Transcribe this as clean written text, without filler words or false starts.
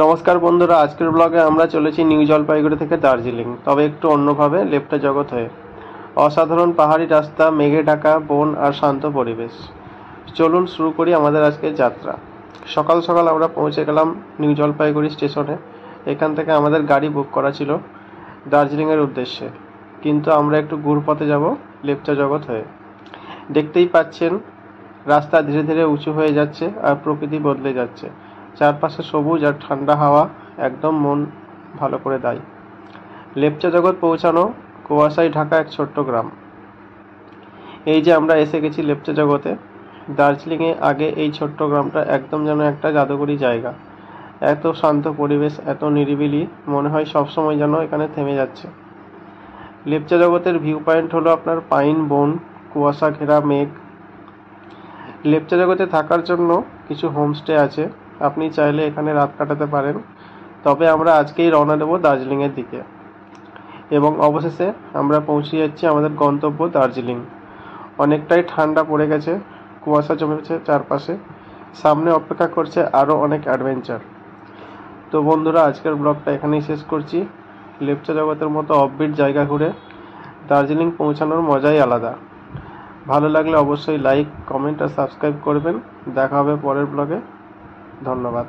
নমস্কার বন্ধুরা, আজকের ব্লগে আমরা চলেছি নিউ জলপাইগুড়ি থেকে দার্জিলিং, তবে একটু অন্যভাবে, লেপ্টা জগৎ হয়ে। অসাধারণ পাহাড়ি রাস্তা, মেঘে ঢাকা বন আর শান্ত পরিবেশ। চলুন শুরু করি আমাদের আজকের যাত্রা। সকাল সকাল আমরা পৌঁছে গেলাম নিউ জলপাইগুড়ি স্টেশনে। এখান থেকে আমাদের গাড়ি বুক করা ছিল দার্জিলিংয়ের উদ্দেশ্যে, কিন্তু আমরা একটু ঘুরপথে যাব লেপ্টা জগৎ হয়ে। দেখতেই পাচ্ছেন রাস্তা ধীরে ধীরে উঁচু হয়ে যাচ্ছে আর প্রকৃতি বদলে যাচ্ছে। চারপাশে সবুজ আর ঠান্ডা হাওয়া একদম মন ভালো করে দেয়। লেপচা জগৎ পৌঁছানো কুয়াশায় ঢাকা এক ছোট্ট গ্রাম। এই যে আমরা এসে গেছি লেপচা জগতে। দার্জিলিংয়ে আগে এই ছোট্ট গ্রামটা একদম যেন একটা জাদুকরী জায়গা। এত শান্ত পরিবেশ, এত নিরিবিলি, মনে হয় সবসময় যেন এখানে থেমে যাচ্ছে। লেপচা জগতের ভিউ পয়েন্ট হলো আপনার পাইন বন, কুয়াশা ঘেরা মেঘ। লেপচা জগতে থাকার জন্য কিছু হোমস্টে আছে, আপনি চাইলে এখানে রাত কাটাতে পারেন। তবে আমরা আজকেই রওনা দেব দার্জিলিংয়ের দিকে, এবং অবশেষে আমরা পৌঁছে যাচ্ছি আমাদের গন্তব্য দার্জিলিং। অনেকটাই ঠান্ডা পড়ে গেছে, কুয়াশা জমেছে চারপাশে, সামনে অপেক্ষা করছে আরও অনেক অ্যাডভেঞ্চার। তো বন্ধুরা, আজকের ব্লগটা এখানেই শেষ করছি। লেপচা জগতের মতো অফবিট জায়গা ঘুরে দার্জিলিং পৌঁছানোর মজাই আলাদা। ভালো লাগলে অবশ্যই লাইক, কমেন্ট আর সাবস্ক্রাইব করবেন। দেখা হবে পরের ব্লগে। ধন্যবাদ।